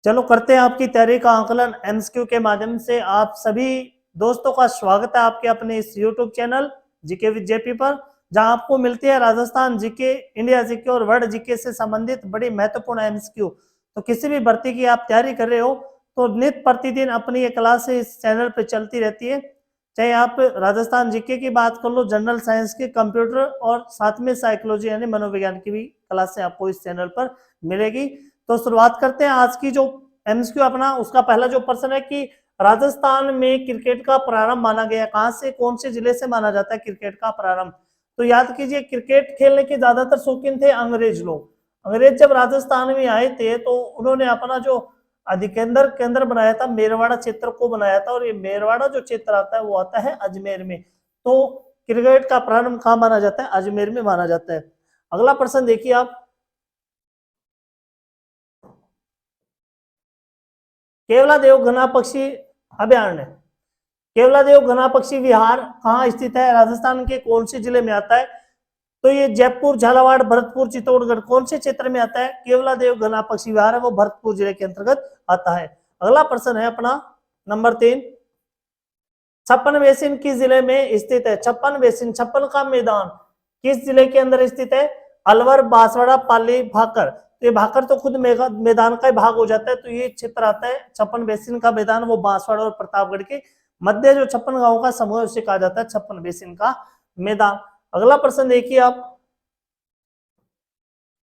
चलो करते हैं आपकी तैयारी का आकलन एमसीक्यू के माध्यम से। आप सभी दोस्तों का स्वागत है आपके अपने इस YouTube channel GK with JP पर, जहां आपको मिलती है राजस्थान जीके, इंडिया जीके और वर्ल्ड जीके से संबंधित बड़ी महत्वपूर्ण एमसीक्यू। तो किसी भी भर्ती की आप तैयारी कर रहे हो तो नित्य प्रतिदिन अपनी ये क्लास इस चैनल पर चलती रहती है। चाहे आप राजस्थान जीके की बात कर लो, जनरल साइंस की, कंप्यूटर और साथ में साइकोलॉजी यानी मनोविज्ञान की भी क्लासें आपको इस चैनल पर मिलेगी। तो शुरुआत करते हैं आज की जो एमसीक्यू अपना। उसका पहला जो प्रश्न है कि राजस्थान में क्रिकेट का प्रारंभ माना गया, कहां से, कौन से जिले से माना जाता है क्रिकेट का प्रारंभ? तो याद कीजिए, क्रिकेट खेलने के ज्यादातर शौकीन थे अंग्रेज लोग। अंग्रेज जब राजस्थान में आए थे तो उन्होंने अपना जो अधिकेंद्र केंद्र बनाया था, मेरवाड़ा क्षेत्र को बनाया था, और ये मेरवाड़ा जो क्षेत्र आता है वो आता है अजमेर में। तो क्रिकेट का प्रारंभ कहां माना जाता है? अजमेर में माना जाता है। अगला प्रश्न देखिए आप, केवलादेव घना पक्षी अभयारण्य, केवलादेव घना पक्षी विहार कहाँ स्थित है? राजस्थान के कौन से जिले में आता है? तो ये जयपुर, झालावाड़, भरतपुर, चित्तौड़गढ़ कौन से क्षेत्र में आता है? केवलादेव घना पक्षी विहार है वो भरतपुर जिले के अंतर्गत आता है। अगला प्रश्न है अपना नंबर 3, छप्पन बेसिन किस जिले में स्थित है? छप्पन बेसिन, छप्पन का मैदान किस जिले के अंदर स्थित है? अलवर, बांसवाड़ा, पाली, भाकर। तो ये भाकर तो खुद मैदान का ही भाग हो जाता है, तो ये क्षेत्र आता है छप्पन बेसिन का मैदान, वो बांसवाड़ा और प्रतापगढ़ के मध्य जो 56 गांवों का समूह है उसे कहा जाता है छप्पन बेसिन का मैदान। अगला प्रश्न देखिए आप,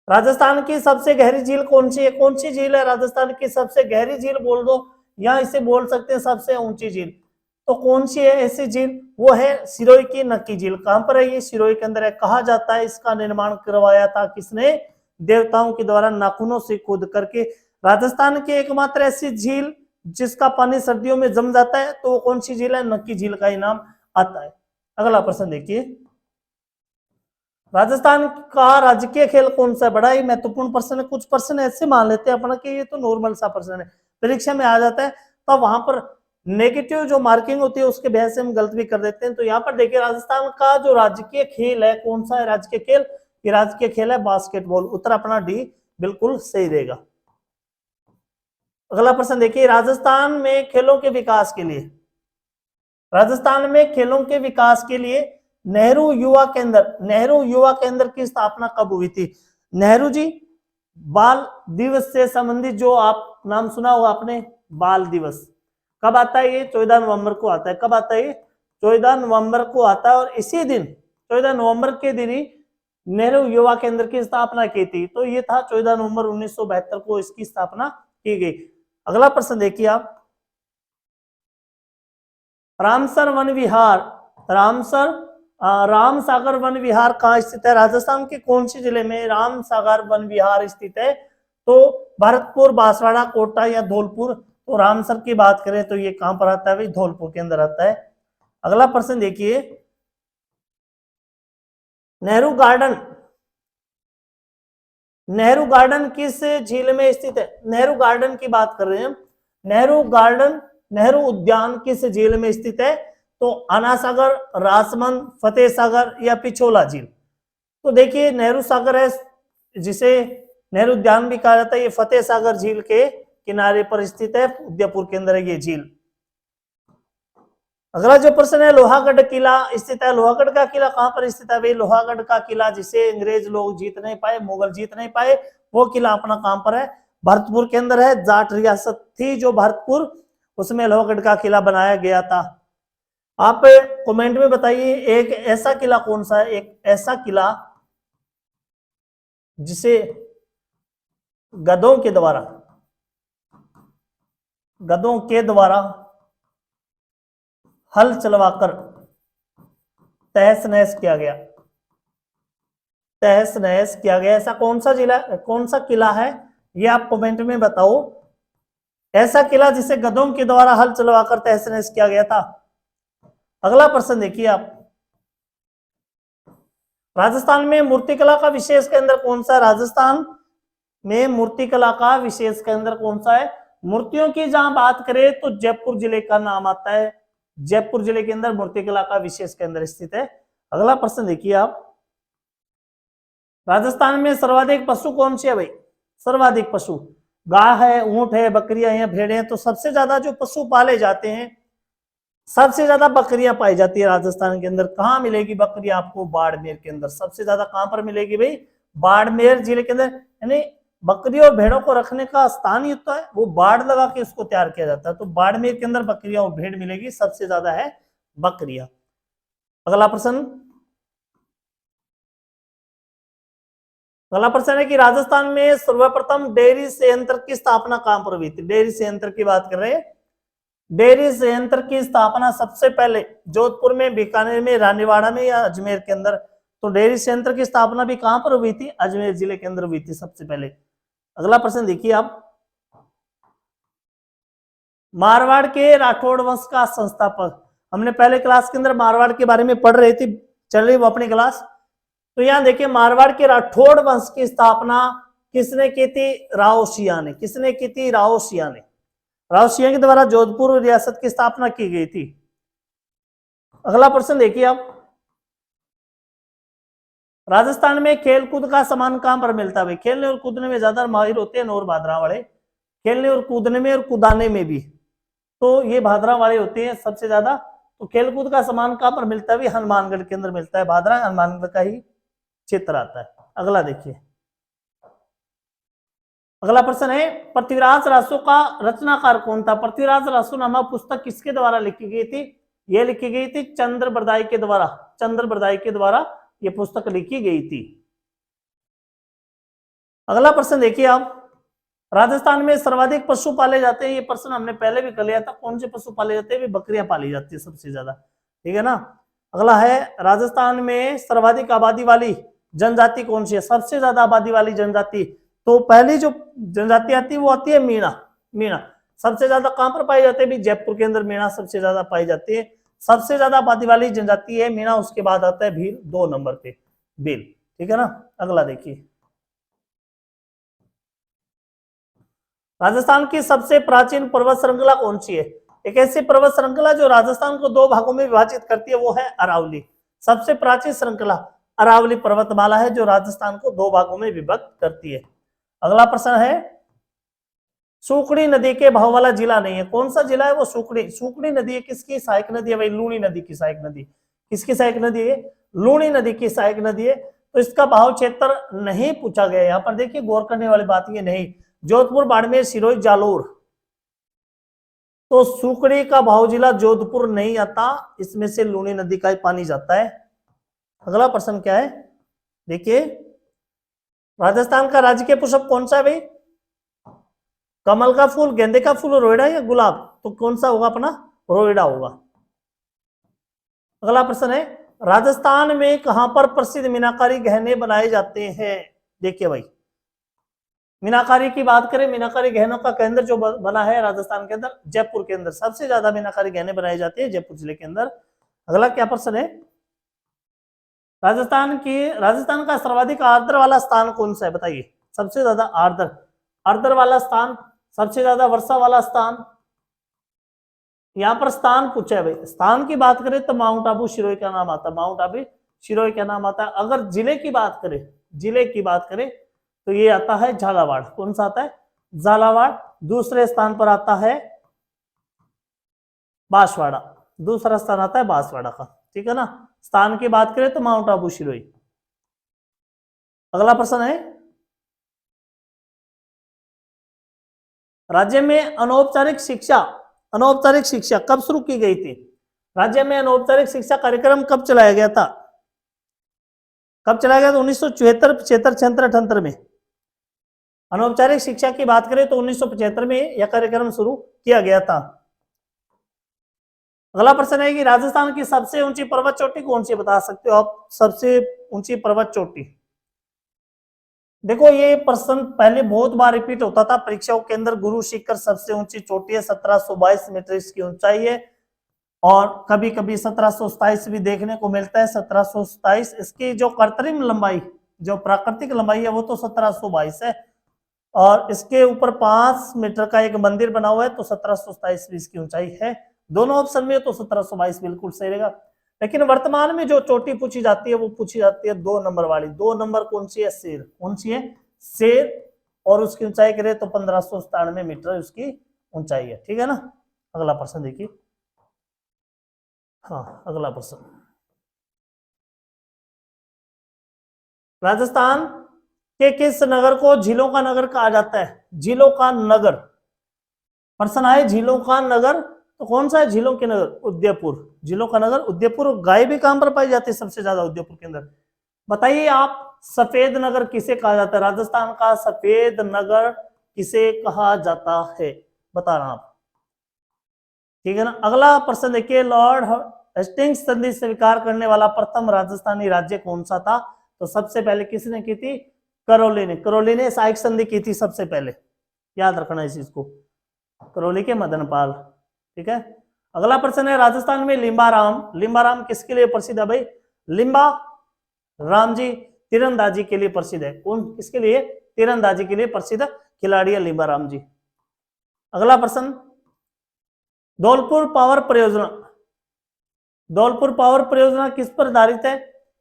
राजस्थान की सबसे गहरी झील कौन सी है? कौन सी झील है राजस्थान की सबसे गहरी झील? बोल दो, या इसे बोल सकते हैं सबसे ऊंची झील। तो कौन सी है ऐसी झील? वो है सिरोही की नक्की झील। कहां पर है ये? सिरोही के अंदर है। कहा जाता है इसका निर्माण करवाया था किसने? देवताओं के द्वारा नाखूनों से खोद करके। राजस्थान की एकमात्र ऐसी झील जिसका पानी सर्दियों में जम जाता है, तो वो कौन सी झील है? नक्की झील का ही नाम आता है। अगला प्रश्न देखिए, राजस्थान का राजकीय खेल कौन सा है? बड़ा ही महत्वपूर्ण प्रश्न है। कुछ प्रश्न ऐसे मान लेते हैं अपना कि ये तो नॉर्मल सा प्रश्न है, परीक्षा में आ जाता है, तो वहां पर नेगेटिव जो मार्किंग होती है उसके वजह से हम गलत भी कर देते हैं। तो यहाँ पर देखिए, राजस्थान का जो राजकीय खेल है कौन सा है? राजकीय खेल, ये राजकीय खेल है बास्केटबॉल। उत्तर अपना डी बिल्कुल सही रहेगा। अगला प्रश्न देखिए, राजस्थान में खेलों के विकास के लिए, राजस्थान में खेलों के विकास के लिए नेहरू युवा केंद्र, नेहरू युवा केंद्र की स्थापना कब हुई थी? नेहरू जी बाल दिवस से संबंधित जो आप नाम सुना होगा आपने, बाल दिवस कब आता है? ये 14 नवंबर को आता है। कब आता है? 14 नवंबर को आता है। और इसी दिन 14 नवंबर के दिन ही नेहरू युवा केंद्र की स्थापना की थी। तो ये था 14 नवंबर 1972 को इसकी स्थापना की गई। अगला प्रश्न देखिए आप, रामसर वन विहार, राम सागर वन विहार कहाँ स्थित है? राजस्थान के कौन से जिले में राम सागर वन विहार स्थित है? तो भरतपुर, बांसवाड़ा, कोटा या धौलपुर। तो रामसर की बात करें तो ये कहां पर आता है भाई? धौलपुर के अंदर आता है। अगला प्रश्न देखिए, नेहरू गार्डन, नेहरू गार्डन किस झील में स्थित है? नेहरू गार्डन की बात कर रहे हैं हम। नेहरू गार्डन, नेहरू उद्यान किस झील में स्थित है? तो आना सागर, राजमंद, फतेह सागर या पिछोला झील। तो देखिए, नेहरू सागर है जिसे नेहरू उद्यान भी कहा जाता है, ये फतेह सागर झील के किनारे पर स्थित है, उदयपुर के अंदर है ये झील। अगला जो प्रश्न है, लोहागढ़ किला स्थित है। लोहागढ़ का किला कहां पर स्थित है भाई? लोहागढ़ का किला जिसे अंग्रेज लोग जीत नहीं पाए, मुगल जीत नहीं पाए, वो किला अपना कहां पर है? भरतपुर के अंदर है। जाट रियासत थी जो भरतपुर, उसमें लोहागढ़ का किला बनाया गया था। आप कमेंट में बताइए एक ऐसा किला कौन सा है, एक ऐसा किला जिसे गधों के द्वारा हल चलवाकर तहस नहस किया गया, तहस नहस किया गया। ऐसा कौन सा जिला, कौन सा किला है, ये आप कमेंट में बताओ। ऐसा किला जिसे गधों के द्वारा हल चलवाकर तहस नहस किया गया था। अगला प्रश्न देखिए आप, राजस्थान में मूर्तिकला का विशेष केंद्र कौन सा है? राजस्थान में मूर्तिकला का विशेष केंद्र कौन सा है? मूर्तियों की जहां बात करें तो जयपुर जिले का नाम आता है। जयपुर जिले के अंदर मूर्तिकला का विशेष केंद्र स्थित है। अगला प्रश्न देखिए आप, राजस्थान में सर्वाधिक पशु कौन से है भाई? सर्वाधिक पशु, गाय है, ऊंट है, बकरियां हैं, भेड़े हैं, तो सबसे ज्यादा जो पशु पाले जाते हैं, सबसे ज्यादा बकरियां पाई जाती है राजस्थान के अंदर। कहाँ मिलेगी बकरियां आपको? बाड़मेर के अंदर। सबसे ज्यादा कहां पर मिलेगी भाई? बाड़मेर जिले के अंदर। यानी बकरी और भेड़ों को रखने का स्थान ही होता है, वो बाड़ लगा के उसको तैयार किया जाता है। तो बाड़मेर के अंदर बकरियां और भेड़ मिलेगी, सबसे ज्यादा है बकरियां। अगला प्रश्न, अगला प्रश्न है कि राजस्थान में सर्वप्रथम डेयरी संयंत्र की स्थापना कहां पर हुई थी? डेयरी संयंत्र की बात कर रहे हैं। डेयरी संयंत्र की स्थापना सबसे पहले जोधपुर में, बीकानेर में, रानीवाड़ा में या अजमेर के अंदर? तो डेयरी संयंत्र की स्थापना भी कहां पर हुई थी? अजमेर जिले के अंदर हुई थी सबसे पहले। अगला प्रश्न देखिए आप, मारवाड़ के राठौड़ वंश का संस्थापक। हमने पहले क्लास के अंदर मारवाड़ के बारे में पढ़ रही थी, चल रही वो अपनी क्लास। तो यहां देखिए, मारवाड़ के राठौड़ वंश की स्थापना किसने की थी? राओसिया ने। किसने की थी? राओसिया ने। राओसिया के द्वारा जोधपुर रियासत की स्थापना की गई थी। अगला प्रश्न देखिए आप, राजस्थान में खेल कूद का सामान कहां पर मिलता है? खेलने और कूदने में ज्यादा माहिर होते हैं नौर भादरा वाले, खेलने और कूदने में और कुदाने में भी, तो ये भादरा वाले होते हैं सबसे ज्यादा। तो खेलकूद का सामान कहां पर मिलता है? हनुमानगढ़ के अंदर मिलता है। भादरा हनुमानगढ़ का ही क्षेत्र आता है। अगला देखिए, अगला प्रश्न है, पृथ्वीराज रासो का रचनाकार कौन था? पृथ्वीराज रासो नामक पुस्तक किसके द्वारा लिखी गई थी? यह लिखी गई थी चंद्र बरदाई के द्वारा। चंद्र बरदाई के द्वारा यह पुस्तक लिखी गई थी। अगला प्रश्न देखिए आप, राजस्थान में सर्वाधिक पशु पाले जाते हैं। ये प्रश्न हमने पहले भी कर लिया था, कौन से पशु पाले जाते हैं? बकरियां पाली जाती है सबसे ज्यादा, ठीक है ना। अगला है, राजस्थान में सर्वाधिक आबादी वाली जनजाति कौन सी है? सबसे ज्यादा आबादी वाली जनजाति, तो पहली जो जनजाति आती है वो आती है मीणा। मीणा सबसे ज्यादा कहां पर पाई जाती है? जयपुर के अंदर मीणा सबसे ज्यादा पाई जाती है। सबसे ज्यादा आबादी वाली जनजाति है मीणा, उसके बाद आता है भील 2 नंबर पे, भील, ठीक है ना। अगला देखिए, राजस्थान की सबसे प्राचीन पर्वत श्रृंखला कौन सी है? एक ऐसी पर्वत श्रृंखला जो राजस्थान को 2 भागों में विभाजित करती है, वो है अरावली। सबसे प्राचीन श्रृंखला अरावली पर्वतमाला है, जो राजस्थान को 2 भागों में विभक्त करती है। अगला प्रश्न है, सुकड़ी नदी के बहाव वाला जिला नहीं है, कौन सा जिला है वो? सुकड़ी। सुकड़ी नदी है किसकी सहायक नदी है भाई? लूणी नदी की सहायक नदी। किसकी सहायक नदी है? लूणी नदी की सहायक नदी है। तो इसका बहाव क्षेत्र नहीं पूछा गया। यहाँ पर देखिए, गौर करने वाली बात ये नहीं, जोधपुर, बाड़मेर, सिरोही, जालोर, तो सुकड़ी का बहाव जिला जोधपुर नहीं आता, इसमें से लूणी नदी का ही पानी जाता है। अगला प्रश्न क्या है देखिए, राजस्थान का राजकीय पुष्प कौन सा है भाई? कमल का फूल, गेंदे का फूल, रोइडा या गुलाब? तो कौन सा होगा अपना? रोइडा होगा। अगला प्रश्न है, राजस्थान में कहां पर प्रसिद्ध मीनाकारी गहने बनाए जाते हैं? देखिए भाई, मीनाकारी की बात करें, मीनाकारी गहनों का केंद्र जो बना है राजस्थान के अंदर, जयपुर के अंदर सबसे ज्यादा मीनाकारी गहने बनाए जाते हैं जयपुर जिले के अंदर। अगला क्या प्रश्न है, राजस्थान का सर्वाधिक आर्द्र वाला स्थान कौन सा है? बताइए, सबसे ज्यादा आर्द्र वाला स्थान, सबसे ज्यादा वर्षा वाला स्थान। यहाँ पर स्थान पूछा है भाई, स्थान की बात करें तो माउंट आबू सिरोही का नाम आता है। माउंट आबू सिरोही का नाम आता है। अगर जिले की बात करें तो ये आता है झालावाड़। कौन सा आता है? झालावाड़। दूसरे स्थान पर आता है बांसवाड़ा। दूसरा स्थान आता है बांसवाड़ा का, ठीक है ना। स्थान की बात करें तो माउंट आबू सिरोही। अगला प्रश्न है, राज्य में अनौपचारिक शिक्षा कब शुरू की गई थी? राज्य में अनौपचारिक शिक्षा कार्यक्रम कब चलाया गया था? 1974, 75, 76, 78 में। अनौपचारिक शिक्षा की बात करें तो 1975 में यह कार्यक्रम शुरू किया गया था। अगला प्रश्न है कि राजस्थान की सबसे ऊंची पर्वत चोटी कौन सी? बता सकते हो आप सबसे ऊंची पर्वत चोटी? देखो, ये प्रश्न पहले बहुत बार रिपीट होता था परीक्षाओं के अंदर। गुरु शिखर सबसे ऊंची चोटी है, 1722 मीटर इसकी ऊंचाई है। और कभी कभी 1727 भी देखने को मिलता है, 1727। इसकी जो कृत्रिम लंबाई, जो प्राकृतिक लंबाई है, वो तो 1722 है। और इसके ऊपर 5 मीटर का एक मंदिर बना हुआ है, तो 1727 भी इसकी ऊंचाई है। दोनों ऑप्शन में तो 1722 बिल्कुल सही रहेगा। लेकिन वर्तमान में जो चोटी पूछी जाती है वो पूछी जाती है 2 नंबर वाली। 2 नंबर कौन सी है? शेर। कौन सी है? शेर और उसकी ऊंचाई करें तो 1597 मीटर उसकी ऊंचाई है। ठीक है ना। अगला प्रश्न देखिए। हाँ, अगला प्रश्न, राजस्थान के किस नगर को झीलों का नगर कहा जाता है? झीलों का नगर, प्रश्न आए झीलों का नगर, तो कौन सा है झीलों के नगर? उदयपुर। झीलों का नगर उदयपुर। गाय भी कहां पर पाई जाती है सबसे ज्यादा? उदयपुर के अंदर। बताइए आप, सफेद नगर किसे कहा जाता है? राजस्थान का सफेद नगर किसे कहा जाता है? बता रहा आप। ठीक है ना। अगला प्रश्न देखिए, लॉर्ड हेस्टिंग्स संधि स्वीकार करने वाला प्रथम राजस्थानी राज्य कौन सा था? तो सबसे पहले किसने की थी? करौली ने। करौली ने सहायक संधि की थी सबसे पहले, याद रखना इस चीज को, करौली के मदनपाल। ठीक है। अगला प्रश्न है, राजस्थान में लिम्बाराम, लिम्बाराम किसके लिए प्रसिद्ध है भाई? लिम्बा राम जी तीरंदाजी के लिए प्रसिद्ध है। कौन, किसके लिए? तीरंदाजी के लिए प्रसिद्ध खिलाड़ी है लिम्बाराम जी। अगला प्रश्न, धौलपुर पावर परियोजना, धौलपुर पावर परियोजना किस पर आधारित है?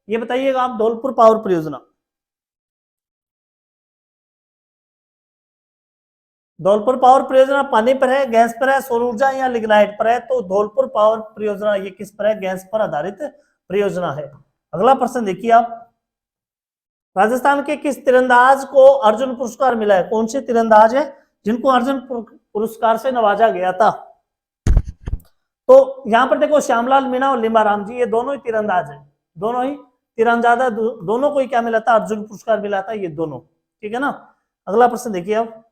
ये बताइएगा आप। धौलपुर पावर परियोजना, धौलपुर पावर परियोजना पानी पर है, गैस पर है, सौर ऊर्जा या लिग्नाइट पर है? तो धौलपुर पावर परियोजना ये किस पर है? गैस पर आधारित परियोजना है। अगला प्रश्न देखिए आप, राजस्थान के किस तीरंदाज को अर्जुन पुरस्कार मिला है? कौन से तीरंदाज है जिनको अर्जुन पुरस्कार से नवाजा गया था? तो यहां पर देखो, श्यामलाल मीणा और लिम्बाराम जी, ये दोनों ही तीरंदाज है, दोनों ही तीरंदाज, दोनों को ही क्या मिला था? अर्जुन पुरस्कार मिला था, ये दोनों। ठीक है ना। अगला प्रश्न देखिए अब,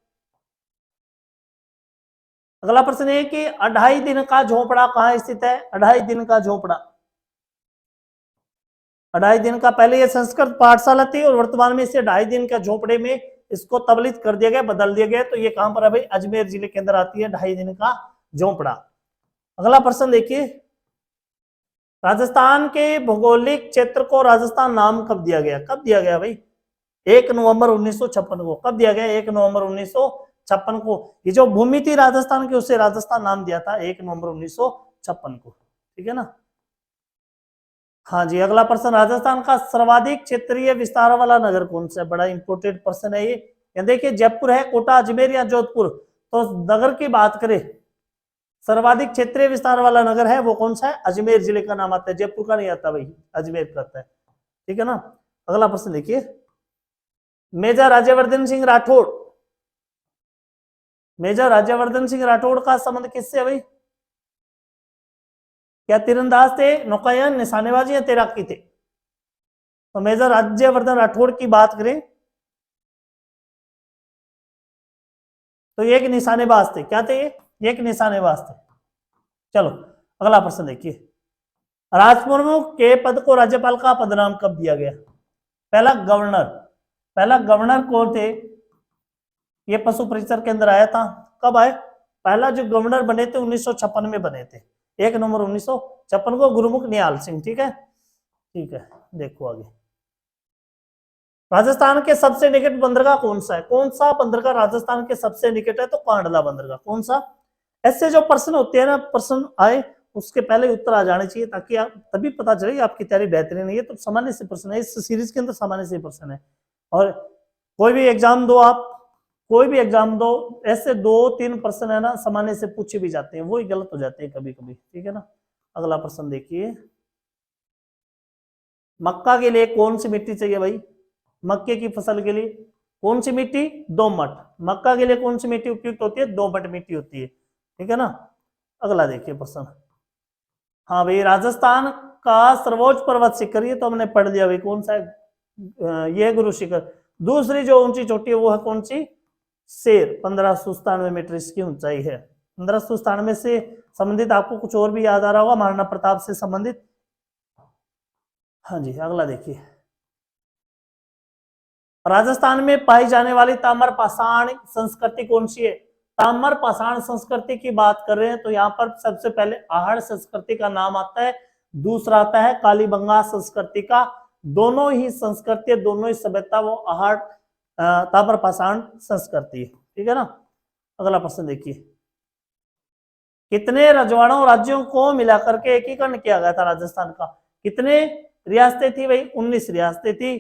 अगला प्रश्न है कि 2.5 दिन का झोपड़ा कहां स्थित है? 2.5 दिन का झोपड़ा, 2.5 दिन का, पहले ये संस्कृत पाठशाला थी और वर्तमान में इसे 2.5 दिन का झोपड़े में इसको तबलीत कर दिया गया, बदल दिया गया। तो ये कहां पर है भाई? अजमेर जिले के अंदर आती है 2.5 दिन का झोपड़ा। अगला प्रश्न देखिए, राजस्थान के भौगोलिक क्षेत्र को राजस्थान नाम कब दिया गया? कब दिया गया भाई? 1 नवंबर 1956 को। कब दिया गया? 1 नवंबर 1956 को। ये जो भूमि थी राजस्थान की, उसे राजस्थान नाम दिया था 1 नवंबर 1956 को। ठीक है ना। हाँ जी। अगला प्रश्न, राजस्थान का सर्वाधिक क्षेत्रीय विस्तार वाला नगर कौन सा है? बड़ा इंपोर्टेंट प्रश्न है ये। देखिए, जयपुर है, कोटा, अजमेर या जोधपुर? तो नगर की बात करें, सर्वाधिक क्षेत्रीय विस्तार वाला नगर है वो कौन सा है? अजमेर जिले का नाम आता है, जयपुर का नहीं आता भाई, अजमेर का आता है। ठीक है ना। अगला प्रश्न देखिए, मेजर राज्यवर्धन सिंह राठौड़, मेजर राज्यवर्धन सिंह राठौड़ का संबंध किससे है भाई? क्या तीरंदाज थे, नौकायन, निशानेबाजी या तैराकी थे? तो मेजर राज्यवर्धन राठौड़ की बात करें तो ये एक निशानेबाज थे। क्या थे ये? एक निशानेबाज थे। चलो अगला प्रश्न देखिए, राजप्रमुख के पद को राज्यपाल का पदनाम कब दिया गया? पहला गवर्नर, पहला गवर्नर कौन थे? ये पशु परिसर के अंदर आया था। कब आए? पहला जो गवर्नर बने थे 1956 में बने थे, 1 नवंबर 1956 को, गुरुमुख निहाल सिंह। ठीक है। ठीक है, देखो आगे, राजस्थान के सबसे निकट बंदरगाह कौन सा है? कौन सा बंदरगाह राजस्थान के सबसे निकट है? तो कांडला बंदरगाह। कौन सा? ऐसे जो प्रश्न होते हैं ना, प्रश्न आए उसके पहले उत्तर आ जाने चाहिए, ताकि आप तभी पता चले आपकी तैयारी बेहतरीन नहीं है। तो सामान्य से प्रश्न है, इस सीरीज के अंदर सामान्य से प्रश्न है। और कोई भी एग्जाम दो आप, कोई भी एग्जाम दो, ऐसे 2-3 प्रश्न है ना सामान्य से पूछे भी जाते हैं, वो ही गलत हो जाते हैं कभी कभी। ठीक है ना। अगला प्रश्न देखिए, मक्का के लिए कौन सी मिट्टी चाहिए भाई? मक्के की फसल के लिए कौन सी मिट्टी? दोमट। मक्का के लिए कौन सी मिट्टी उपयुक्त होती है? दोमट मिट्टी होती है। ठीक है ना। अगला देखिए प्रश्न, हाँ भाई, राजस्थान का सर्वोच्च पर्वत शिखर, ये तो हमने पढ़ लिया भाई, कौन सा है? ये गुरु शिखर। दूसरी जो ऊंची चोटी है वो है कौन सी? शेर, 1597 मीटर इसकी ऊंचाई है। 1597 से संबंधित आपको कुछ और भी याद आ रहा होगा, महाराणा प्रताप से संबंधित। हाँ जी। अगला देखिए, राजस्थान में पाई जाने वाली ताम्र पाषाण संस्कृति कौन सी है? ताम्र पाषाण संस्कृति की बात कर रहे हैं तो यहाँ पर सबसे पहले आहड़ संस्कृति का नाम आता है, दूसरा आता है कालीबंगा संस्कृति का। दोनों ही संस्कृति, दोनों ही सभ्यता वो आहड़ ताम्र पाषाण संस्कृति है। ठीक है ना। अगला प्रश्न देखिए, कितने रजवाड़ों राज्यों को मिलाकर के एकीकरण किया गया था राजस्थान का? कितने रियासतें थी भाई? 19 रियासतें थी।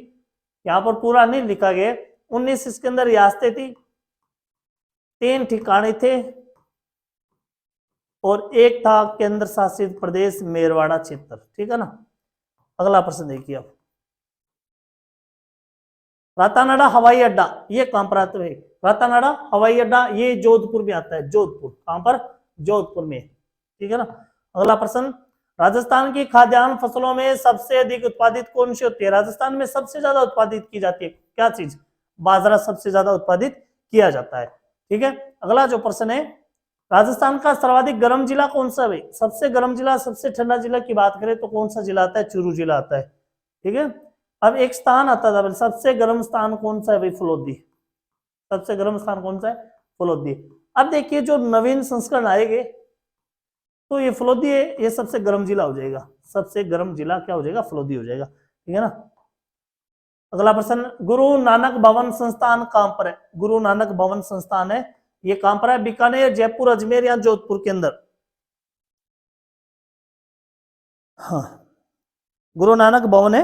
यहाँ पर पूरा नहीं लिखा गया, 19 इसके अंदर रियासतें थी, 3 ठिकाने थे और एक था केंद्र शासित प्रदेश मेरवाड़ा क्षेत्र। ठीक है ना। अगला प्रश्न देखिए अब, रातानाडा हवाई अड्डा ये कहां पर आता है? रातानाडा हवाई अड्डा ये जोधपुर में आता है। जोधपुर कहां पर? जोधपुर में। ठीक है ना। अगला प्रश्न, राजस्थान की खाद्यान्न फसलों में सबसे अधिक उत्पादित कौन सी होती है? राजस्थान में सबसे ज्यादा उत्पादित की जाती है क्या चीज? बाजरा सबसे ज्यादा उत्पादित किया जाता है। ठीक है। अगला जो प्रश्न है, राजस्थान का सर्वाधिक गर्म जिला कौन सा है? सबसे गर्म जिला, सबसे ठंडा जिला की बात करें तो कौन सा जिला आता है? चूरू जिला आता है। ठीक है। अब एक स्थान आता था, सबसे गर्म स्थान कौन सा है भाई? फलोदी। सबसे गर्म स्थान कौन सा है? फलोदी। अब देखिए जो नवीन संस्करण आएंगे तो ये फलोदी है, ये सबसे गर्म जिला हो जाएगा। सबसे गर्म जिला क्या हो जाएगा? फलोदी हो जाएगा। ठीक है ना। अगला प्रश्न, गुरु नानक भवन संस्थान कहां पर है? गुरु नानक भवन संस्थान है, ये कहां पर है? बीकानेर, जयपुर, अजमेर या जोधपुर के अंदर? हाँ, गुरु नानक भवन है,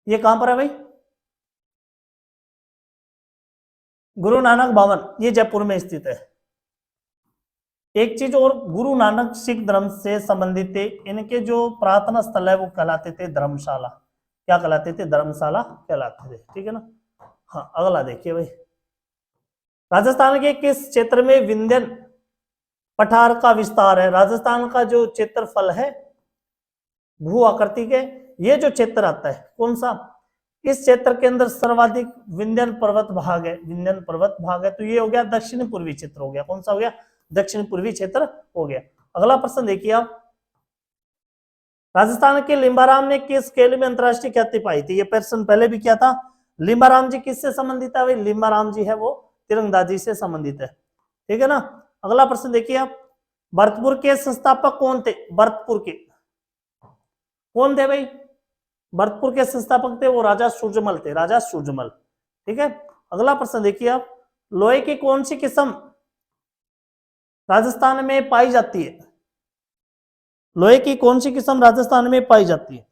ये कहां पर है भाई? गुरु नानक भवन ये जयपुर में स्थित है। एक चीज और, गुरु नानक सिख धर्म से संबंधित थे, इनके जो प्रार्थना स्थल है वो कहलाते थे धर्मशाला। क्या कहलाते थे? धर्मशाला कहलाते थे। ठीक है ना। हाँ, अगला देखिए भाई, राजस्थान के किस क्षेत्र में विंध्यन पठार का विस्तार है? राजस्थान का जो क्षेत्रफल है भू आकृति के, ये जो क्षेत्र आता है कौन सा, इस क्षेत्र के अंदर सर्वाधिक विंध्यन पर्वत भाग है। विंध्यन पर्वत भाग है, तो ये हो गया दक्षिण पूर्वी क्षेत्र हो गया। कौन सा हो गया? दक्षिण पूर्वी क्षेत्र हो गया। अगला प्रश्न देखिए आप, राजस्थान के लिम्बाराम ने किस खेल में अंतरराष्ट्रीय ख्याति पाई थी? ये प्रश्न पहले भी किया था। लिम्बाराम जी किससे संबंधित है भाई? लिम्बाराम जी है वो तीरंदाजी से संबंधित है। ठीक है ना। अगला प्रश्न देखिए आप, भरतपुर के संस्थापक कौन थे? भरतपुर के कौन थे भाई? भरतपुर के संस्थापक थे वो राजा सूरजमल थे। राजा सूरजमल। ठीक है। अगला प्रश्न देखिए आप, लोहे की कौन सी किस्म राजस्थान में पाई जाती है? लोहे की कौन सी किस्म राजस्थान में पाई जाती है?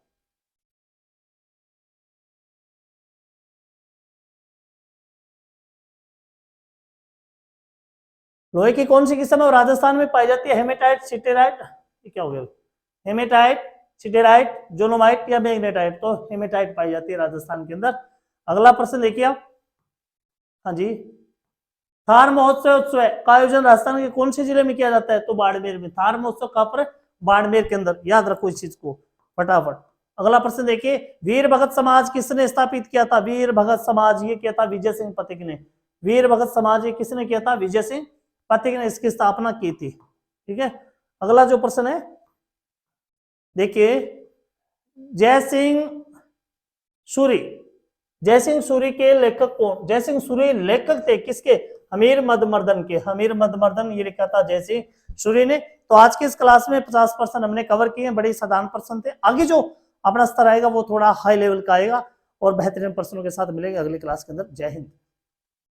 लोहे की कौन सी किस्म है राजस्थान में पाई जाती है? हेमेटाइट, सिटेराइट, ये क्या हो गया? हेमेटाइट, सिटेराइट, जोनोमाइट या मैग्नेटाइट? तो हेमेटाइट पाई जाती है राजस्थान के अंदर। अगला प्रश्न देखिए आप, हाँ जी, थार महोत्सव का आयोजन राजस्थान के कौन से जिले में किया जाता है? तो बाड़मेर में। थार महोत्सव कहां पर? बाड़मेर के अंदर। याद रखो इस चीज को फटाफट। अगला प्रश्न देखिए, वीर भगत समाज किसने स्थापित किया था? वीर भगत समाज ये किया था विजय सिंह पथिक ने। वीर भगत समाज ये किसने किया था? विजय सिंह पथिक ने इसकी स्थापना की थी। ठीक है। अगला जो प्रश्न है देखिए, जय सिंह सूरी, जय सिंह सूरी के लेखक कौन? जय सिंह सूरी लेखक थे किसके? हमीर मधुमर्दन के। हमीर मधुमर्दन ये लिखा था जय सिंह सूरी ने। तो आज की इस क्लास में 50% हमने कवर किए हैं, बड़े साधारण प्रश्न थे। आगे जो अपना स्तर आएगा वो थोड़ा हाई लेवल का आएगा और बेहतरीन प्रश्नों के साथ मिलेंगे अगली क्लास के अंदर। जय हिंद।